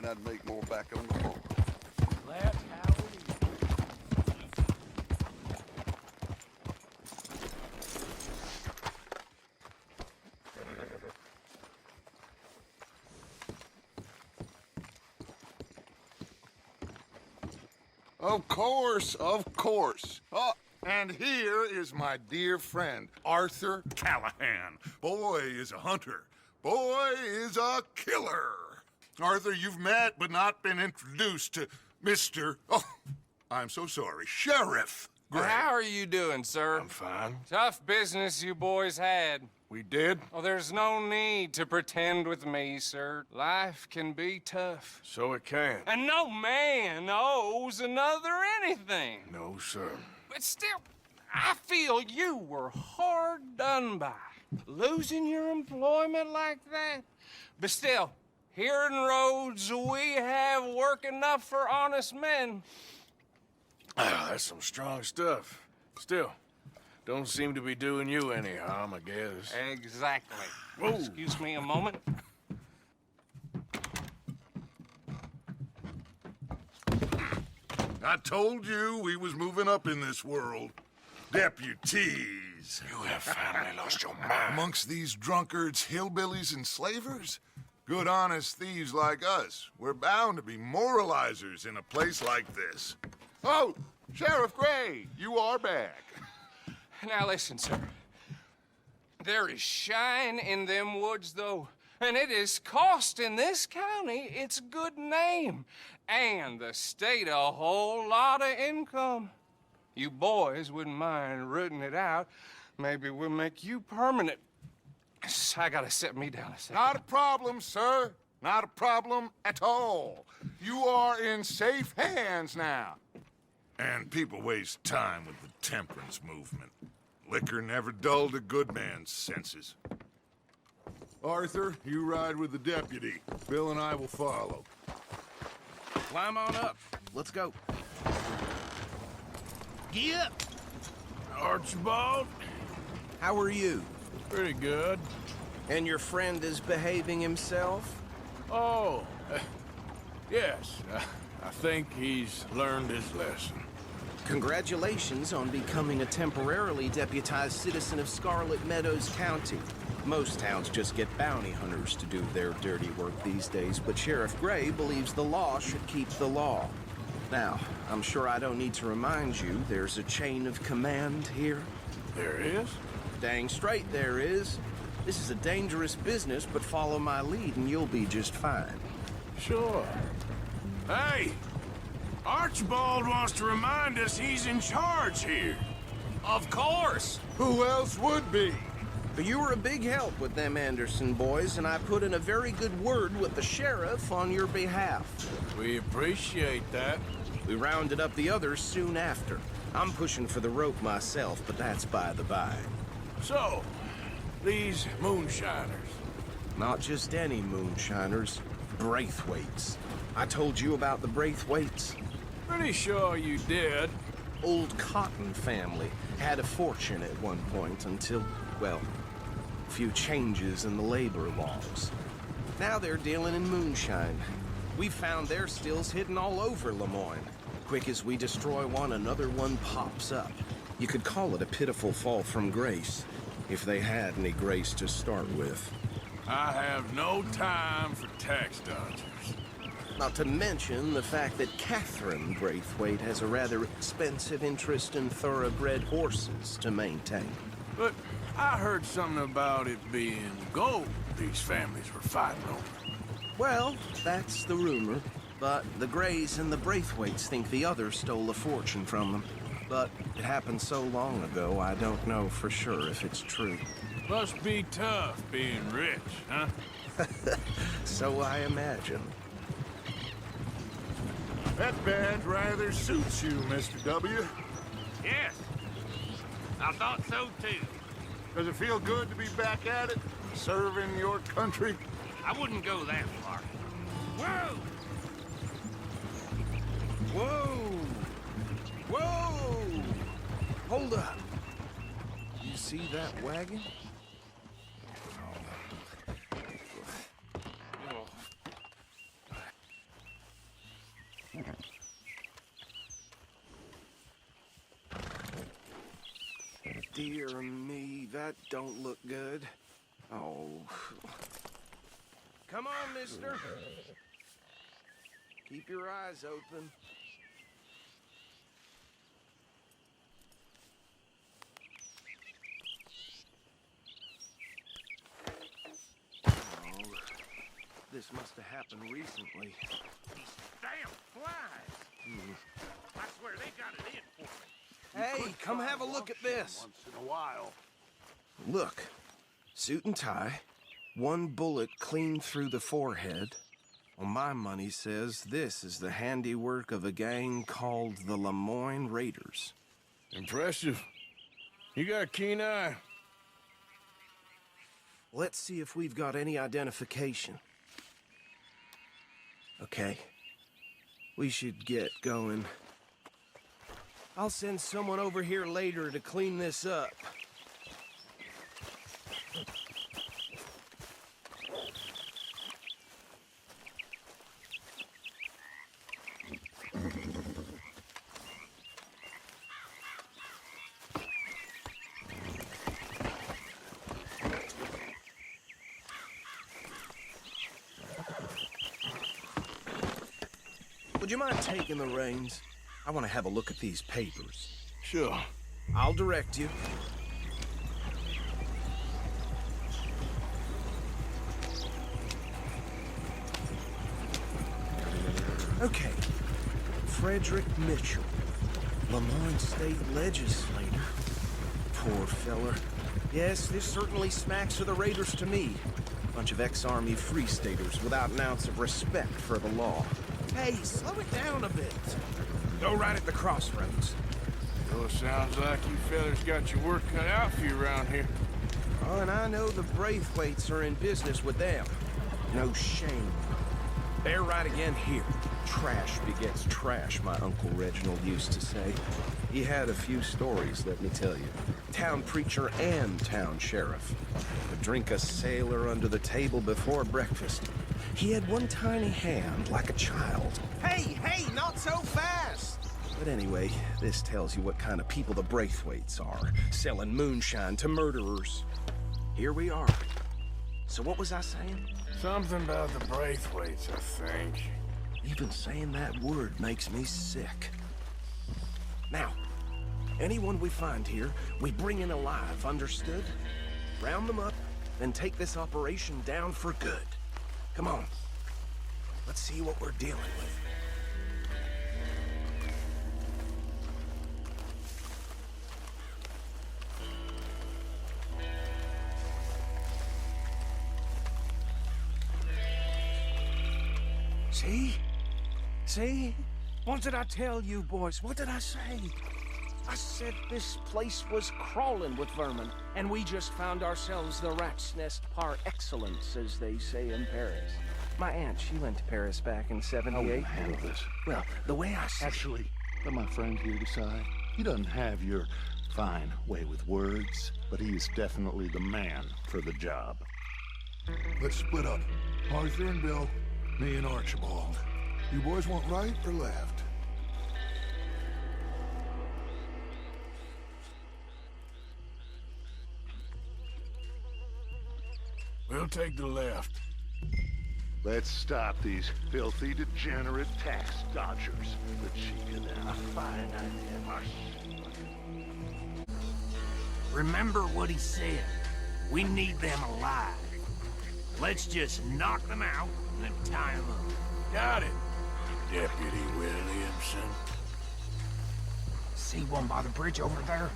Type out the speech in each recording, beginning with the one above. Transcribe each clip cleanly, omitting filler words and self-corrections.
I'd make more back on the farm. That's how it is. Of course, of course. Oh, and here is my dear friend, Arthur Callahan. Boy is a hunter. Boy is a killer. Arthur, you've met but not been introduced to Mr. Oh, I'm so sorry, Sheriff Gray. How are you doing, sir? I'm fine. Tough business you boys had. We did? Oh, there's no need to pretend with me, sir. Life can be tough. So it can. And no man owes another anything. No, sir. But still, I feel you were hard done by. Losing your employment like that. But still, here in Rhodes, we have work enough for honest men. That's some strong stuff. Still, don't seem to be doing you any harm, I guess. Exactly. Whoa. Excuse me a moment. I told you we was moving up in this world. Deputies. You have finally lost your mind. Amongst these drunkards, hillbillies, and slavers? Good, honest thieves like us. We're bound to be moralizers in a place like this. Oh, Sheriff Gray, you are back. Now listen, sir. There is shine in them woods, though, and it is costing this county its good name, and the state a whole lot of income. You boys wouldn't mind rooting it out. Maybe we'll make you permanent. I gotta sit me down a second. Not a problem, sir. Not a problem at all. You are in safe hands now. And people waste time with the temperance movement. Liquor never dulled a good man's senses. Arthur, you ride with the deputy. Bill and I will follow. Climb on up. Let's go. Get up. Archibald? How are you? Pretty good. And your friend is behaving himself? Oh, yes. I think he's learned his lesson. Congratulations on becoming a temporarily deputized citizen of Scarlet Meadows County. Most towns just get bounty hunters to do their dirty work these days, but Sheriff Gray believes the law should keep the law. Now, I'm sure I don't need to remind you there's a chain of command here. There is? Dang straight there is. This is a dangerous business, but follow my lead and you'll be just fine. Sure. Hey! Archibald wants to remind us he's in charge here. Of course. Who else would be? But you were a big help with them Anderson boys, and I put in a very good word with the sheriff on your behalf. We appreciate that. We rounded up the others soon after. I'm pushing for the rope myself, but that's by the by. So, these moonshiners. Not just any moonshiners, Braithwaites. I told you about the Braithwaites. Pretty sure you did. Old Cotton family had a fortune at one point until, well, a few changes in the labor laws. Now they're dealing in moonshine. We found their stills hidden all over Lemoyne. Quick as we destroy one, another one pops up. You could call it a pitiful fall from grace, if they had any grace to start with. I have no time for tax dodgers. Not to mention the fact that Catherine Braithwaite has a rather expensive interest in thoroughbred horses to maintain. But I heard something about it being gold these families were fighting over. Well, that's the rumor. But the Greys and the Braithwaites think the others stole a fortune from them. But it happened so long ago, I don't know for sure if it's true. Must be tough being rich, huh? So I imagine. That badge rather suits you, Mr. W. Yes. I thought so too. Does it feel good to be back at it, serving your country? I wouldn't go that far. Whoa! Whoa! Whoa! Hold up. You see that wagon? dear me, that don't look good. Oh. Come on, mister. Keep your eyes open. Oh, this must have happened recently. These damn flies. I swear they got it in for me. Hey, come have a look at this. Once in a while. Look, suit and tie, one bullet clean through the forehead. Well, my money says this is the handiwork of a gang called the Lemoyne Raiders. Impressive. You got a keen eye. Let's see if we've got any identification. Okay. We should get going. I'll send someone over here later to clean this up. Would you mind taking the reins? I want to have a look at these papers. Sure. I'll direct you. Okay. Frederick Mitchell, Lemoyne State Legislator. Poor feller. Yes, this certainly smacks of the Raiders to me. Bunch of ex-Army Free Staters without an ounce of respect for the law. Hey, slow it down a bit. Go right at the crossroads. Well, sounds like you fellas got your work cut out for you around here. Oh, and I know the Braithwaites are in business with them. No shame. They're right again here. Trash begets trash, my Uncle Reginald used to say. He had a few stories, let me tell you. Town preacher and town sheriff. Would drink a sailor under the table before breakfast. He had one tiny hand, like a child. Hey, not so fast! But anyway, this tells you what kind of people the Braithwaites are, selling moonshine to murderers. Here we are. So what was I saying? Something about the Braithwaites, I think. Even saying that word makes me sick. Now, anyone we find here, we bring in alive, understood? Round them up, then take this operation down for good. Come on. Let's see what we're dealing with. See? See? What did I tell you, boys? What did I say? I said this place was crawling with vermin, and we just found ourselves the rat's nest par excellence, as they say in Paris. My aunt, she went to Paris back in How will '78. you handle this? Well, the way I see Actually, let my friend here decide. He doesn't have your fine way with words, but he is definitely the man for the job. Let's split up. Arthur and Bill, me and Archibald. You boys want right or left? We'll take the left. Let's stop these filthy, degenerate tax dodgers. The cheek of them. A fine idea. Remember what he said. We need them alive. Let's just knock them out and then tie them up. Got it, Deputy Williamson. See one by the bridge over there?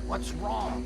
What's wrong?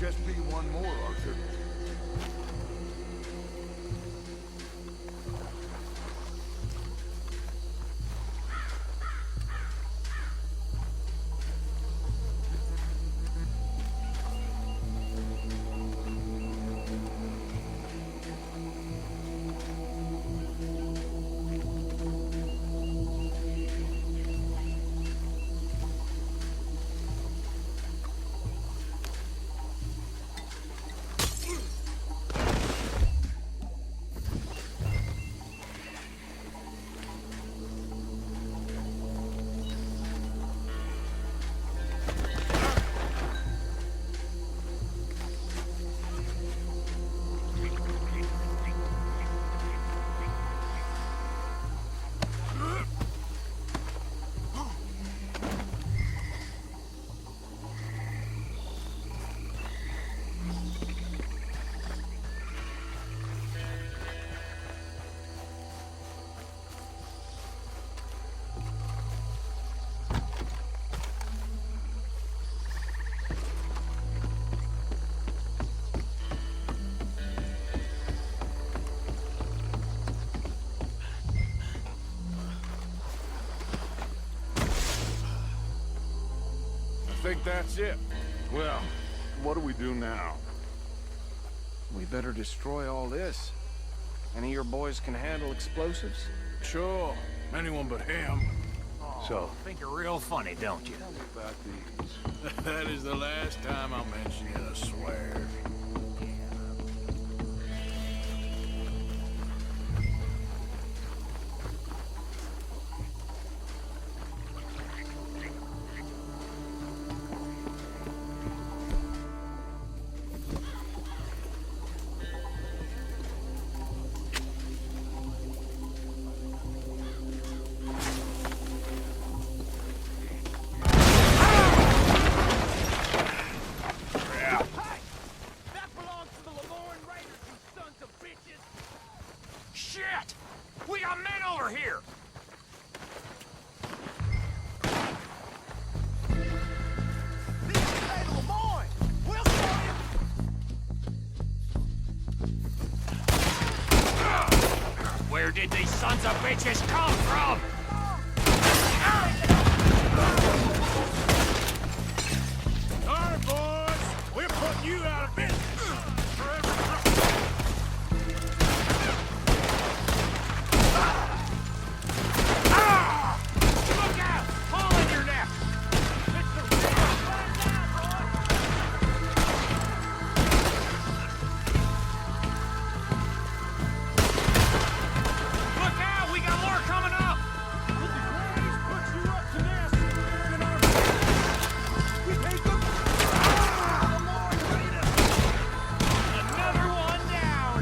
just be one more, Arthur. I think that's it. Well, what do we do now? We better destroy all this. Any of your boys can handle explosives? Sure. Anyone but him. So, think you're real funny, don't you? Tell me about these. That is the last time I'll mention you, I swear. Shit! We got men over here! Where did these sons of bitches come from? All right, boys. We're putting you out of business. Look out! Hole in your neck! Look out! We got more coming up! Another one down!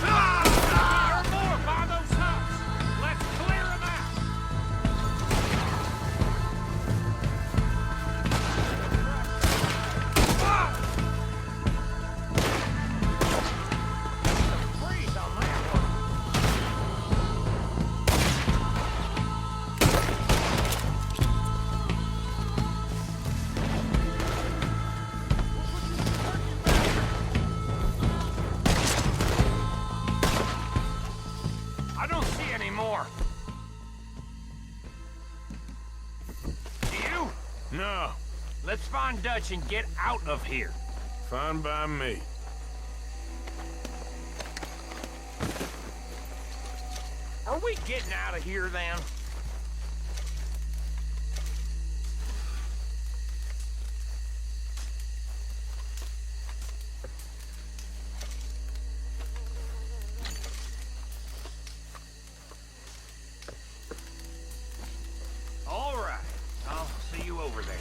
There are more by those huts! Let's clear them out! Freeze on that one! I don't see any more. Do you? No. Let's find Dutch and get out of here. Fine by me. Are we getting out of here then? All right. I'll see you over there.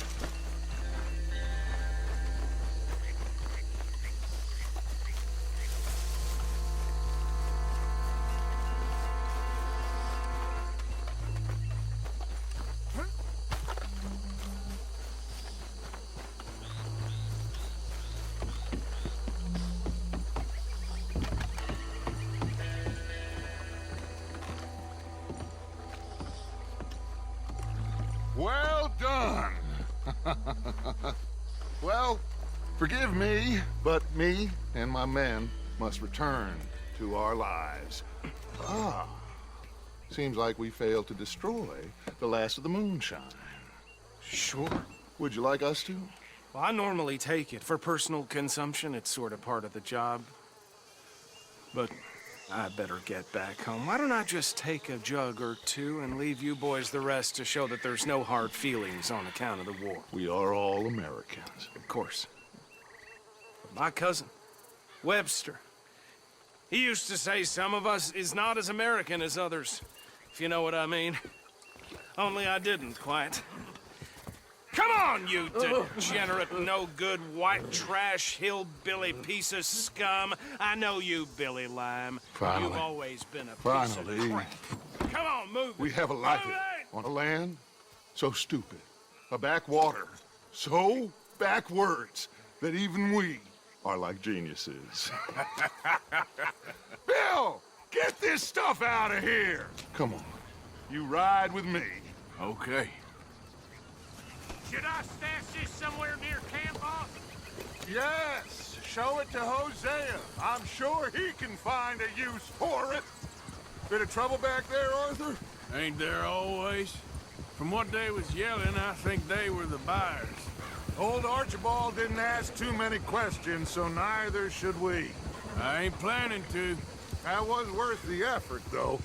Well, forgive me, but me and my men must return to our lives. Ah, seems like we failed to destroy the last of the moonshine. Sure. Would you like us to? Well, I normally take it. For personal consumption, it's sort of part of the job. But I better get back home. Why don't I just take a jug or two and leave you boys the rest to show that there's no hard feelings on account of the war? We are all Americans. Of course. But my cousin, Webster, he used to say some of us is not as American as others, if you know what I mean. Only I didn't quite. Come on, you degenerate, no-good, white trash, hillbilly piece of scum. I know you, Billy Lime. Finally. You've always been a piece Finally. of crap. Come on, move We it. have a life Move it! on a land so stupid, a backwater so backwards that even we are like geniuses. Bill, get this stuff out of here. Come on, you ride with me. Okay. Should I stash this somewhere near camp, boss? Yes, show it to Hosea. I'm sure he can find a use for it. Bit of trouble back there, Arthur? Ain't there always? From what they was yelling, I think they were the buyers. Old Archibald didn't ask too many questions, so neither should we. I ain't planning to. That was worth the effort, though.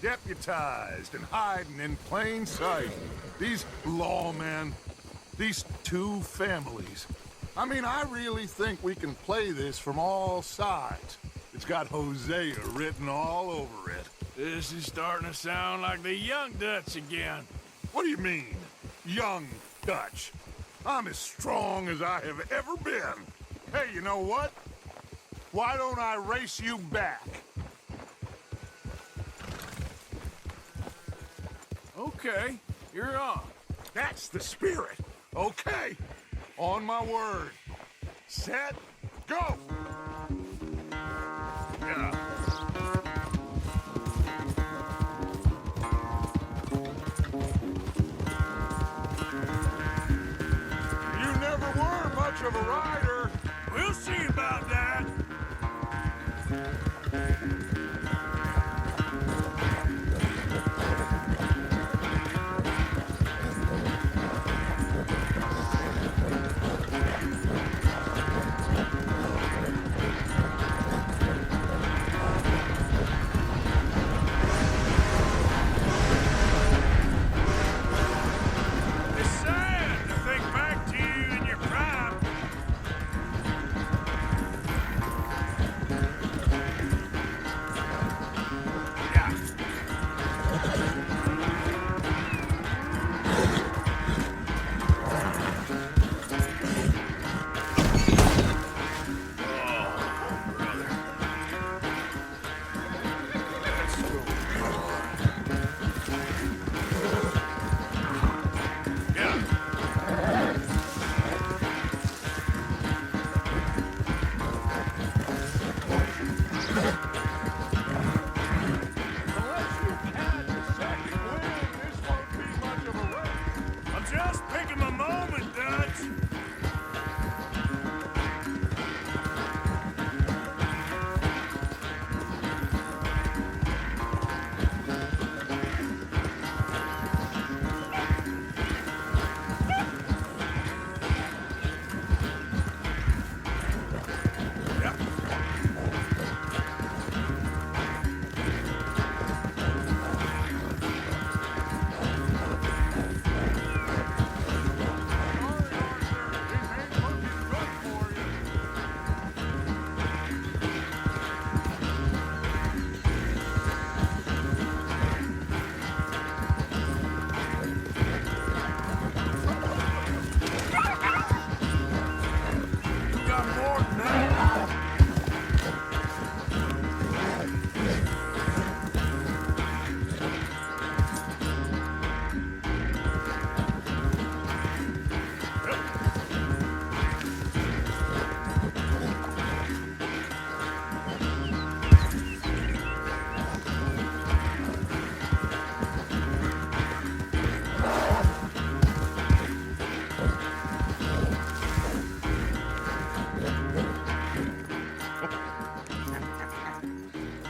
Deputized and hiding in plain sight. These lawmen, these two families. I mean, I really think we can play this from all sides. It's got Hosea written all over it. This is starting to sound like the Young Dutch again. What do you mean, young Dutch? I'm as strong as I have ever been. Hey, you know what? Why don't I race you back? Okay, you're on. That's the spirit. Okay, on my word. Set, go! Yeah. You never were much of a rider. We'll see about that.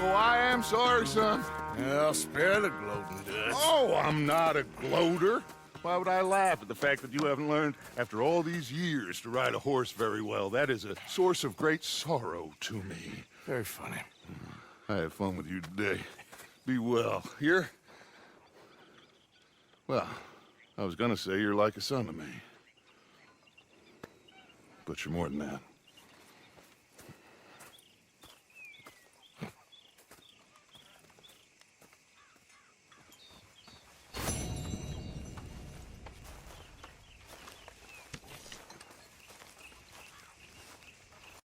Oh, I am sorry, son. I'll spare the gloating, Dutch. Oh, I'm not a gloater. Why would I laugh at the fact that you haven't learned, after all these years, to ride a horse very well? That is a source of great sorrow to me. Very funny. I had fun with you today. Be well. Here? Well, I was gonna say you're like a son to me. But you're more than that.